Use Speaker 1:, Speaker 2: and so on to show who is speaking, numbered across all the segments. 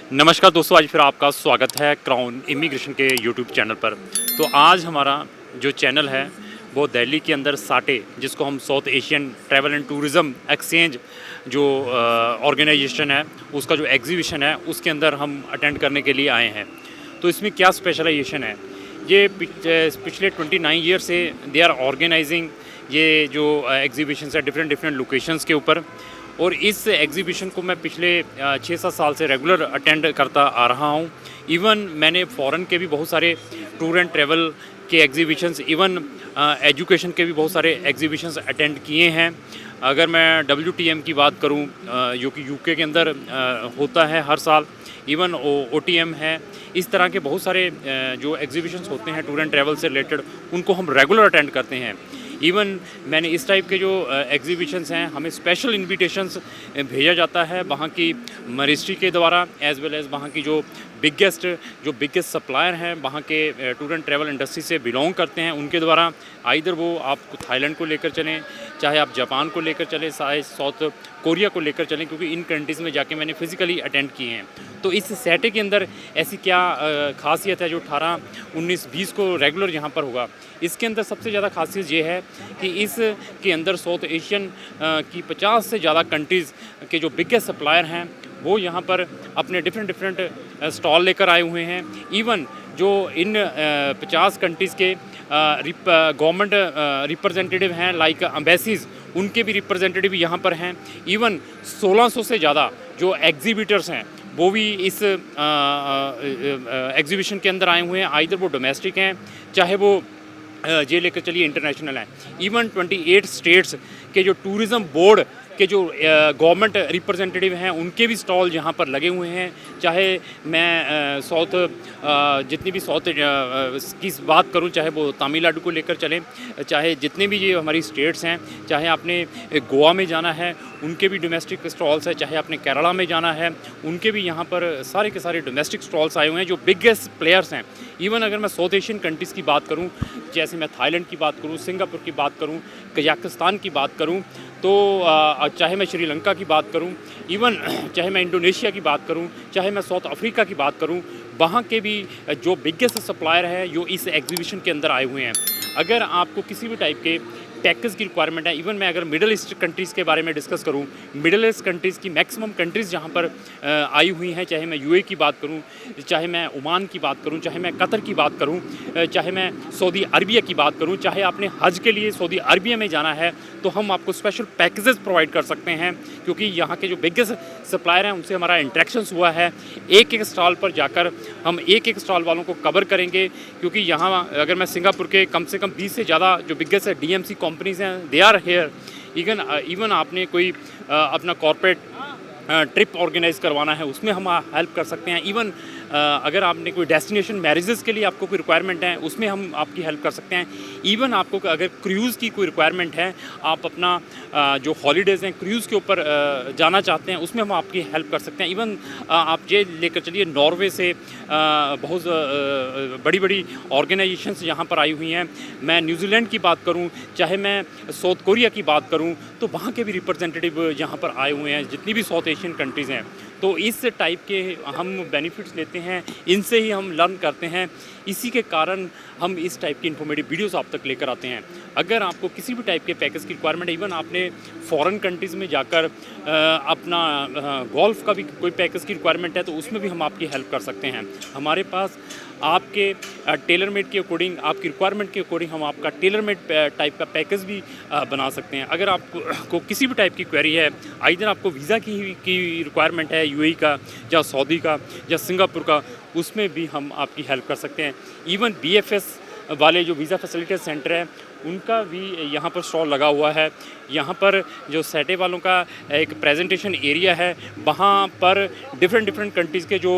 Speaker 1: नमस्कार दोस्तों, आज फिर आपका स्वागत है क्राउन इमिग्रेशन के यूट्यूब चैनल पर। तो आज हमारा जो चैनल है वो दिल्ली के अंदर साटे, जिसको हम south Asian travel and tourism exchange जो ऑर्गेनाइजेशन है, उसका जो एग्जीबिशन है उसके अंदर हम अटेंड करने के लिए आए हैं। तो इसमें क्या स्पेशलाइजेशन है, ये पिछले 29 ईयर से दे आर ऑर्गेनाइजिंग ये जो एग्जीबिशन है डिफरेंट डिफरेंट लोकेशंस के ऊपर। और इस एग्ज़िबिशन को मैं पिछले 6-7 साल से रेगुलर अटेंड करता आ रहा हूँ। इवन मैंने फ़ॉरेन के भी बहुत सारे टूर एंड ट्रैवल के एग्ज़िबिशंस, इवन एजुकेशन के भी बहुत सारे एग्ज़िबिशंस अटेंड किए हैं। अगर मैं WTM की बात करूँ, जो कि UK के अंदर होता है हर साल, इवन OTM है, इस तरह के बहुत सारे जो एग्ज़िबिशंस होते हैं टूर एंड ट्रैवल से रिलेटेड, उनको हम रेगुलर अटेंड करते हैं। इवन मैंने इस टाइप के जो एग्ज़िबिशंस हैं, हमें स्पेशल इन्विटेशंस भेजा जाता है वहाँ की मिनिस्ट्री के द्वारा, एज़ वेल एज़ वहाँ की जो बिगेस्ट सप्लायर हैं, वहाँ के टूर एंड ट्रैवल इंडस्ट्री से बिलोंग करते हैं, उनके द्वारा। आइदर वो आप थाईलैंड को लेकर चलें, चाहे आप जापान को लेकर चलें, चाहे साउथ कोरिया को लेकर चलें, क्योंकि इन कंट्रीज़ में जाके मैंने फ़िज़िकली अटेंड किए हैं। तो इस सैटे के अंदर ऐसी क्या ख़ासियत है जो 18, 19, 20 को रेगुलर यहाँ पर होगा। इसके अंदर सबसे ज़्यादा ख़ासियत ये है कि इसके अंदर साउथ एशियन की 50 से ज़्यादा कंट्रीज़ के जो बिगेस्ट सप्लायर हैं वो यहाँ पर अपने डिफरेंट स्टॉल लेकर आए हुए हैं। इवन जो इन 50 कंट्रीज़ के गवर्नमेंट रिप्रेजेंटेटिव हैं, लाइक एम्बेसीज़, उनके भी रिप्रेजेंटेटिव यहाँ पर हैं। इवन 1600 से ज़्यादा जो एग्जीबिटर्स हैं वो भी इस एग्जीबिशन के अंदर आए हुए हैं। आइदर वो डोमेस्टिक हैं, चाहे वो ये लेकर चलिए इंटरनेशनल हैं। इवन 28 स्टेट्स के जो टूरिज़्म बोर्ड के जो गवर्नमेंट रिप्रेजेंटेटिव हैं, उनके भी स्टॉल यहाँ पर लगे हुए हैं। चाहे मैं जितनी भी साउथ की बात करूँ, चाहे वो तमिलनाडु को लेकर चलें, चाहे जितने भी ये हमारी स्टेट्स हैं, चाहे आपने गोवा में जाना है उनके भी डोमेस्टिक स्टॉल्स हैं, चाहे आपने केरला में जाना है उनके भी यहाँ पर सारे के सारे डोमेस्टिक स्टॉल्स आए हुए हैं जो बिगेस्ट प्लेयर्स हैं। इवन अगर मैं साउथ एशियन कंट्रीज़ की बात करूँ, जैसे मैं थाईलैंड की बात करूँ, सिंगापुर की बात करूँ, कजाकिस्तान की बात करूँ, तो चाहे मैं श्रीलंका की बात करूं, इवन चाहे मैं इंडोनेशिया की बात करूं, चाहे मैं साउथ अफ्रीका की बात करूं, वहाँ के भी जो बिगेस्ट सप्लायर है जो इस एग्जीबिशन के अंदर आए हुए हैं। अगर आपको किसी भी टाइप के पैकेज की रिक्वायरमेंट है, इवन मैं अगर मिडल ईस्ट कंट्रीज़ के बारे में डिस्कस करूं, मिडल ईस्ट कंट्रीज़ की मैक्सिमम कंट्रीज़ जहां पर आई हुई हैं, चाहे मैं UAE की बात करूं, चाहे मैं ओमान की बात करूं, चाहे मैं कतर की बात करूं, चाहे मैं सऊदी अरबिया की बात करूं, चाहे आपने हज के लिए सऊदी अरबिया में जाना है तो हम आपको स्पेशल पैकेजेस प्रोवाइड कर सकते हैं, क्योंकि यहाँ के जो बिगेस्ट सप्लायर हैं उनसे हमारा इंटरेक्शंस हुआ है। एक एक स्टॉल पर जाकर हम एक एक स्टॉल वालों को कवर करेंगे, क्योंकि यहाँ अगर मैं सिंगापुर के कम से कम 20 से ज़्यादा जो बिगेस्ट DMC कंपनीज़ हैं, दे आर हेयर। इवन आपने कोई अपना कॉर्पोरेट ट्रिप ऑर्गेनाइज़ करवाना है, उसमें हम हेल्प कर सकते हैं। इवन अगर आपने कोई डेस्टिनेशन मैरिजेस के लिए आपको कोई रिक्वायरमेंट है, उसमें हम आपकी हेल्प कर सकते हैं। इवन आपको अगर क्रूज़ की कोई रिक्वायरमेंट है, आप अपना जो हॉलीडेज़ हैं क्रूज़ के ऊपर जाना चाहते हैं, उसमें हम आपकी हेल्प कर सकते हैं। इवन आप ये लेकर चलिए, नॉर्वे से बहुत बड़ी बड़ी ऑर्गेनाइजेशंस यहाँ पर आई हुई हैं। मैं न्यूजीलैंड की बात करूँ, चाहे मैं साउथ कोरिया की बात करूँ, तो वहाँ के भी रिप्रेजेंटेटिव यहाँ पर आए हुए हैं, जितनी भी साउथ एशियन कंट्रीज़ हैं। तो इस टाइप के हम बेनिफिट्स लेते हैं, इनसे ही हम लर्न करते हैं। इसी के कारण हम इस टाइप की इन्फॉर्मेटिव वीडियोस आप तक लेकर आते हैं। अगर आपको किसी भी टाइप के पैकेज की रिक्वायरमेंट है, इवन आपने फॉरेन कंट्रीज़ में जाकर अपना गोल्फ़ का भी कोई पैकेज की रिक्वायरमेंट है, तो उसमें भी हम आपकी हेल्प कर सकते हैं। हमारे पास आपके टेलर मेड के अकॉर्डिंग, आपकी रिक्वायरमेंट के अकॉर्डिंग हम आपका टेलर मेड टाइप का पैकेज भी बना सकते हैं। अगर आपको किसी भी टाइप की क्वेरी है, आइदर आपको वीज़ा की रिक्वायरमेंट है UAE का, या सऊदी का, या सिंगापुर का, उसमें भी हम आपकी हेल्प कर सकते हैं। इवन BFS वाले जो वीज़ा फैसिलिटी सेंटर है, उनका भी यहाँ पर स्टॉल लगा हुआ है। यहाँ पर जो सैटे वालों का एक प्रेजेंटेशन एरिया है, वहाँ पर डिफरेंट कंट्रीज़ के जो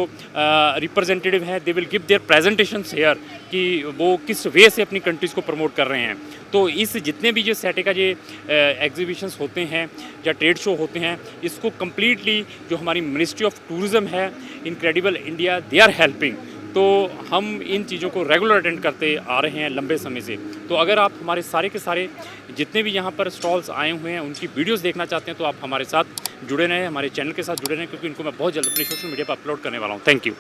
Speaker 1: रिप्रेजेंटेटिव हैं, they will give their presentations here कि वो किस वे से अपनी कंट्रीज़ को प्रमोट कर रहे हैं। तो इस जितने भी जो सैटे का ये एग्जीबिशंस होते हैं या ट्रेड शो होते हैं, इसको कम्प्लीटली जो हमारी मिनिस्ट्री ऑफ टूरिज़्म है, incredible India, they are helping. तो हम इन चीज़ों को रेगुलर अटेंड करते आ रहे हैं लंबे समय से। तो अगर आप हमारे सारे के सारे जितने भी यहाँ पर स्टॉल्स आए हुए हैं उनकी वीडियोस देखना चाहते हैं तो आप हमारे साथ जुड़े रहें, हमारे चैनल के साथ जुड़े रहें, क्योंकि इनको मैं बहुत जल्द अपने सोशल मीडिया पर अपलोड करने वाला हूँ। Thank you.